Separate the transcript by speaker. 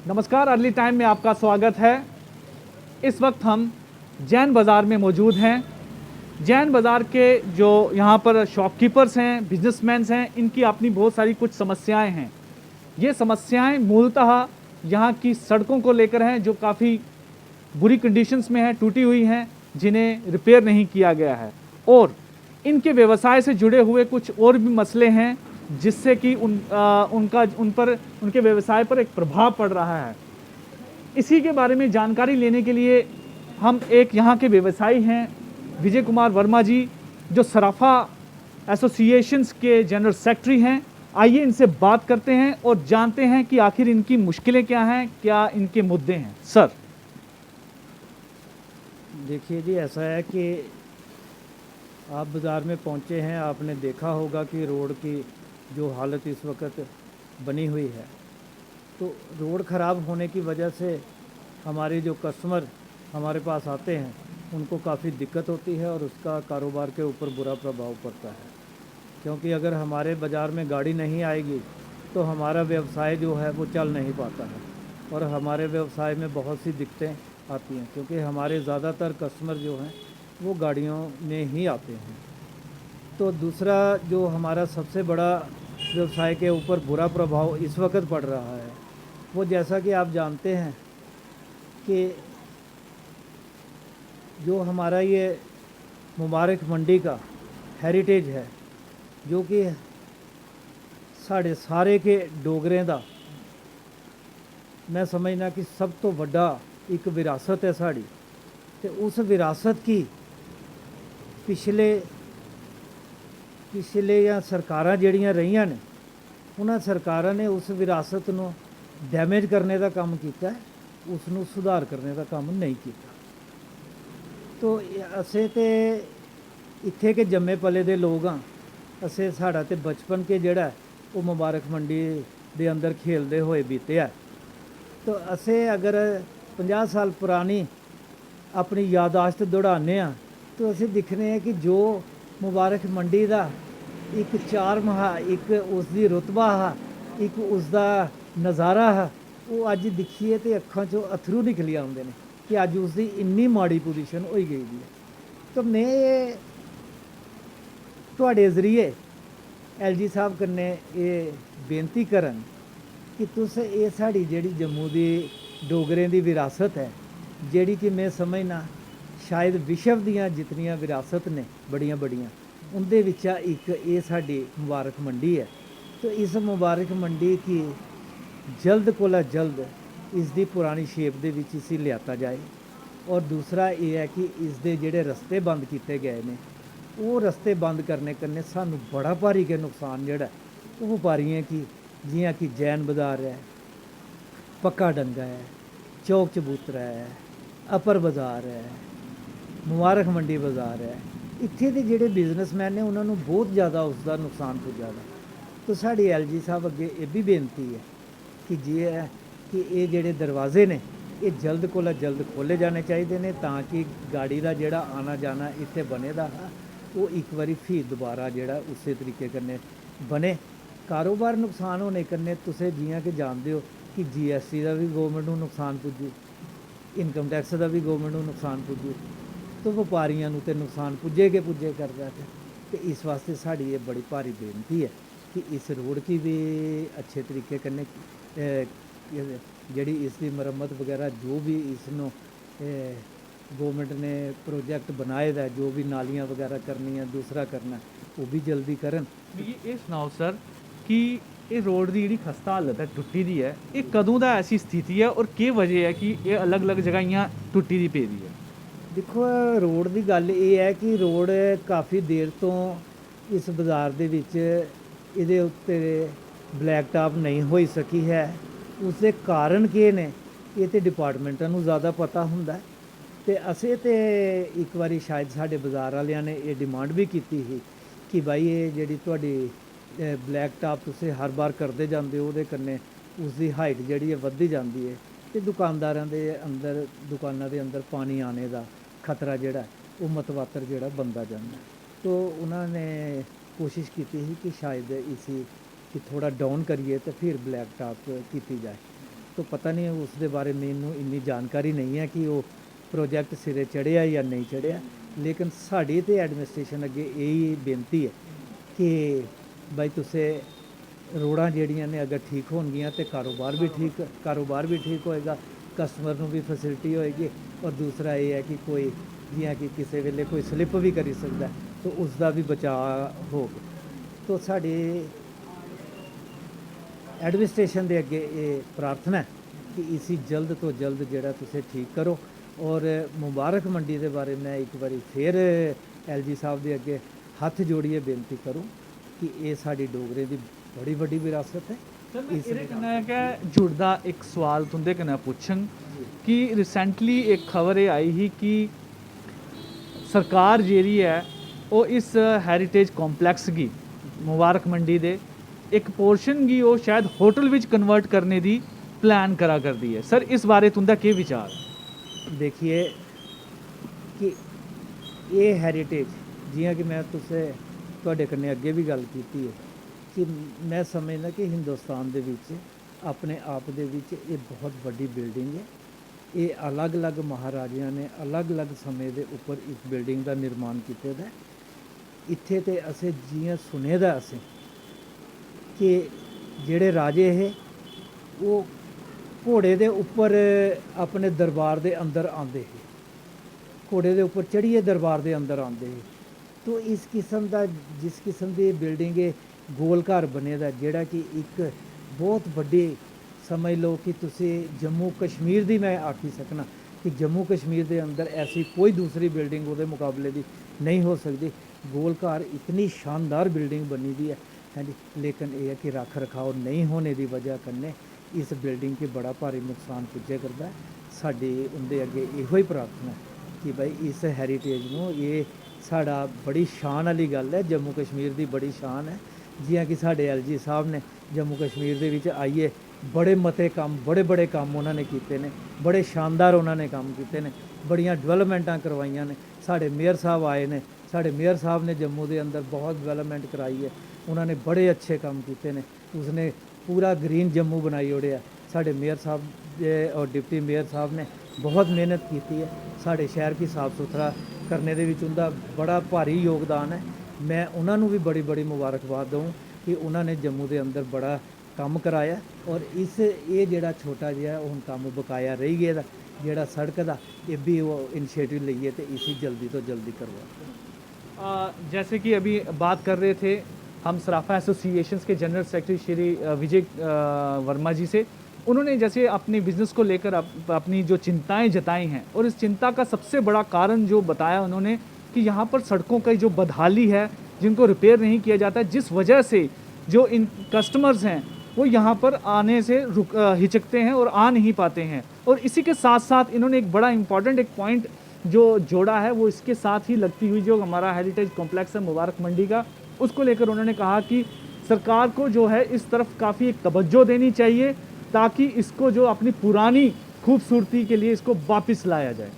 Speaker 1: नमस्कार, early time में आपका स्वागत है। इस वक्त हम जैन बाज़ार में मौजूद हैं। जैन बाज़ार के जो यहाँ पर शॉपकीपर्स हैं, बिजनेसमैन हैं, इनकी अपनी बहुत सारी कुछ समस्याएं हैं। ये समस्याएं मूलतः यहाँ की सड़कों को लेकर हैं, जो काफ़ी बुरी कंडीशंस में हैं, टूटी हुई हैं, जिन्हें रिपेयर नहीं किया गया है। और इनके व्यवसाय से जुड़े हुए कुछ और भी मसले हैं, जिससे कि उनके व्यवसाय पर एक प्रभाव पड़ रहा है। इसी के बारे में जानकारी लेने के लिए हम एक यहाँ के व्यवसायी हैं, विजय कुमार वर्मा जी, जो सराफा एसोसिएशंस के जनरल सेक्रेटरी हैं। आइए इनसे बात करते हैं और जानते हैं कि आखिर इनकी मुश्किलें क्या हैं, क्या इनके मुद्दे हैं। सर,
Speaker 2: देखिए जी, ऐसा है कि आप बाज़ार में पहुंचे हैं, आपने देखा होगा कि रोड की जो हालत इस वक्त बनी हुई है। तो रोड ख़राब होने की वजह से हमारे जो कस्टमर हमारे पास आते हैं उनको काफ़ी दिक्कत होती है और उसका कारोबार के ऊपर बुरा प्रभाव पड़ता है। क्योंकि अगर हमारे बाज़ार में गाड़ी नहीं आएगी तो हमारा व्यवसाय जो है वो चल नहीं पाता है और हमारे व्यवसाय में बहुत सी दिक्कतें आती हैं, क्योंकि हमारे ज़्यादातर कस्टमर जो हैं वो गाड़ियों में ही आते हैं। तो दूसरा जो हमारा सबसे बड़ा व्यवसाय के ऊपर बुरा प्रभाव इस वक्त पड़ रहा है, वो जैसा कि आप जानते हैं कि जो हमारा ये मुबारक मंडी का हैरिटेज है, जो कि साढ़े सारे के डोगरें दा मैं समझना कि सब तो वड्डा एक विरासत है साड़ी। तो उस विरासत की पिछले या सरकारां ਜਿਹੜੀਆਂ ਰਹੀਆਂ ਨੇ, ਉਹਨਾਂ ਸਰਕਾਰਾਂ ਨੇ ਉਸ ਵਿਰਾਸਤ ਨੂੰ ਡੈਮੇਜ करने का काम किया, उसनों सुधार करने का काम नहीं किया। तो असे तो इत्थे के जम्मे पले दे लोग हाँ, असे साड़ा तो बचपन के जड़ा वो मुबारक मंडी दे अंदर खेलते हुए बीते है। तो असे अगर 50 साल पुरानी अपनी यादाश्त दौड़ाने हाँ, तो असे दिखने हैं कि जो मुबारक मंडी का एक चार्म हा, एक उसकी रुतबा हा, एक उसका नज़ारा है, वो अज दिखिए तो अखां चों अथरू निकली आते हैं कि अज उसकी इन्नी माड़ी पोजीशन हो गई है। तो मैं तुहाडे जरिए LG साहब कन्नै ये बेनती करन कि तुस ये साड़ी जेड़ी जम्मू की डोगरें की विरासत है, जेड़ी कि मैं समझना शायद विश्व दियां जितनियां विरासत ने बड़ियां बड़ियां, उनदे विचा एक ये साड़ी मुबारक मंडी है। तो इस मुबारक मंडी की जल्द कोला जल्द इसकी पुरानी शेप दे विच इसी लियाता जाए। और दूसरा ये है कि इसके जेड़े रस्ते बंद किए गए ने, वो रस्ते बंद करने कन्नै सानू बड़ा भारी के नुकसान जेड़ा वो व्यापारियों की, जियां कि जैन बाज़ार है, पक्का डंगा है, चौक चबूतरा है, अपर बाज़ार है, मुबारक मंडी बाज़ार है, इत्थे दे जेड़े बिजनेसमैन ने उन्होंने बहुत ज़्यादा उसका नुकसान पुजा दा। तो साड़ी LG साहब अगे ये भी बेनती है कि जी है कि ये जेड़े दरवाजे ने ये जल्द कोला जल्द खोले जाने चाहिए ने, ताकि गाड़ी का जेड़ा आना जाना इत्थे बने दा वो एक बारी फिर दोबारा जेड़ा उस तरीके कन्नै बने। कारोबार नुकसान होने कन्नै तुसें जियां कि जानते हो कि GST का भी गौरमेंट को नुकसान पुजू, इनकम टैक्स का भी गौरमेंट को नुकसान पुजू, तो व्यापारियों को तो नुकसान पुजे करता है। तो इस वास्ते साड़ी ये बड़ी भारी बेनती है कि इस रोड की भी अच्छे तरीके कन्नै जड़ी इसकी मरम्मत वगैरह जो भी इसनों गवर्नमेंट ने प्रोजेक्ट बनाए दा, जो भी नालियाँ वगैरह करनी है, दूसरा करना, वो भी जल्दी करन।
Speaker 1: ये सुनाओ सर कि ये रोड की जी खस्ता हालत है, टुट्टी दी है, ये कदों दा ऐसी स्थिति है और के वजह है कि ये अलग अलग जगह इयां टुट्टी दी पेदी है?
Speaker 2: देखो, रोड की गल ये है कि रोड काफ़ी देर तो इस बाज़ार दे विच इहदे उत्ते ब्लैक टॉप नहीं हो सकी है। उसके कारण के ने ये तो डिपार्टमेंटां नूं ज़्यादा पता हुंदा है। ते असें ते एक बारी शायद साडे बाज़ार वालियां ने ये डिमांड भी की थी कि भाई ये जिहड़ी तुहाडी ब्लैक टॉप तुसीं हर बार करते जांदे हो, उहदे कन्नै उसकी हाइट जिहड़ी है वधदी जांदी है, ते दुकानदारां दे अंदर, दुकानां दे अंदर पानी आने का खतरा जिहड़ा वो मतवातर जिहड़ा बनता जांदा। तो उन्होंने कोशिश की थी कि शायद इसी कि थोड़ा डाउन करिए तो फिर ब्लैक टॉप की जाए। तो पता नहीं उसके बारे में मैनू इन्नी जानकारी नहीं है कि वो प्रोजेक्ट सिरे चढ़िया या नहीं चढ़िया, लेकिन साड़ी तो एडमिनिस्ट्रेशन अगे यही बेनती है कि भाई तुसे रोडां ਜਿਹੜੀਆਂ ने अगर ठीक होणगियां तो कारोबार भी ठीक होएगा, कस्टमर ਨੂੰ भी फैसिलिटी होएगी। और दूसरा ये है कि कोई जियां कि किसी वेले कोई स्लिप भी करी सकता है तो उसका भी बचाव हो। तो साड़ी एडमिनिस्ट्रेशन के अगे ये प्रार्थना है कि इसी जल्द तो जल्द जिहड़ा तुसीं ठीक करो। और मुबारक मंडी के बारे में एक बारी फिर LG साहब के अगे हथ जोड़िए बेनती करूँ कि ये साड़ी डोगरे की बड़ी वड्डी विरासत है।
Speaker 1: सर मैं ਇਹਦੇ ਕन्नै कि जुड़दा एक सवाल तुंदे कन्नै पुच्छङ कि रिसेंटली एक खबर ये आई ही कि सरकार जेह्ड़ी है वो इस हैरीटेज कॉम्पलैक्स गी मुबारक मंडी दे एक पोर्शन गी वो शायद होटल विच कन्वर्ट करने दी प्लान करा करदी है। सर इस बारे तुंदा केह् विचार?
Speaker 2: देखिए कि ये हैरीटेज जियां कि मैं तुसें तुहाडे कन्नै अगे भी गल कीती है कि मैं समझना कि हिंदुस्तान दे विच अपने आप दे विच ये बहुत वड्डी बिल्डिंग है। ये अलग अलग महाराजियां ने अलग अलग समय दे उपर इस बिल्डिंग का निर्माण किया है। इत्थे ते असें जियां सुने दा असें कि जेड़े राजे है वो घोड़े दे उपर अपने दरबार दे अंदर आंदे है, घोड़े दे उपर चढ़िए दरबार दे अंदर आंदे है। तो इस किस्म का जिस किस्म की बिल्डिंग गोल घर बने दा जेड़ा कि एक बहुत वड्डी समझ लो कि तुसी जम्मू कश्मीर दी मैं आखी सकना कि जम्मू कश्मीर दे अंदर ऐसी कोई दूसरी बिल्डिंग उहदे मुकाबले दी नहीं हो सकती। गोल घर इतनी शानदार बिल्डिंग बनी दी है जी, लेकिन यह है कि रख रखाव नहीं होने की वजह कन्नै इस बिल्डिंग के बड़ा भारी नुकसान पुज्जे करता है। साडी उनके अगे इहो ही प्रार्थना है कि भाई इस हैरीटेज नूं ये साड़ा बड़ी शान वाली गल है, जम्मू कश्मीर की बड़ी शान है। जियां कि साडे LG साहब ने जम्मू कश्मीर दे विच आइए बड़े मते काम बड़े काम उन्होंने कीते ने, बड़े शानदार उन्होंने काम कीते ने, बड़ियां डिवेलपमेंटां करवाइयां ने। साडे मेयर साहब आए ने, साडे मेयर साहब ने जम्मू के अंदर बहुत डिवेलपमेंट कराई है, उन्होंने बड़े अच्छे काम किए ने। उसने पूरा ग्रीन जम्मू बनाई ओड़िया। साडे मेयर साहब और डिप्टी मेयर साहब ने बहुत मेहनत की है। साडे शहर की साफ सुथरा करने दे विच उनका बड़ा भारी योगदान है। मैं उन्होंने भी बड़ी मुबारकबाद दूँ कि उन्होंने जम्मू के अंदर बड़ा काम कराया। और इस ये जिहड़ा छोटा जिहा हुण काम बकाया रही गया जिहड़ा सड़क का ये भी वो इनिशिएटिव लईए तो इसी जल्दी तो जल्दी करवा।
Speaker 1: जैसे कि अभी बात कर रहे थे हम सराफा एसोसिएशंस के जनरल सेक्रेटरी श्री विजय वर्मा जी से, उन्होंने जैसे अपने बिज़नेस को लेकर अपनी जो चिंताएं जताई हैं और इस चिंता का सबसे बड़ा कारण जो बताया उन्होंने कि यहाँ पर सड़कों की जो बदहाली है जिनको रिपेयर नहीं किया जाता है, जिस वजह से जो इन कस्टमर्स हैं वो यहाँ पर आने से हिचकते हैं और आ नहीं पाते हैं। और इसी के साथ साथ इन्होंने एक बड़ा इम्पॉर्टेंट एक पॉइंट जो जोड़ा है वो इसके साथ ही लगती हुई जो हमारा हेरिटेज कॉम्प्लेक्स है मुबारक मंडी का, उसको लेकर उन्होंने कहा कि सरकार को जो है इस तरफ काफ़ी एक तवज्जो देनी चाहिए ताकि इसको जो अपनी पुरानी खूबसूरती के लिए इसको वापस लाया जाए।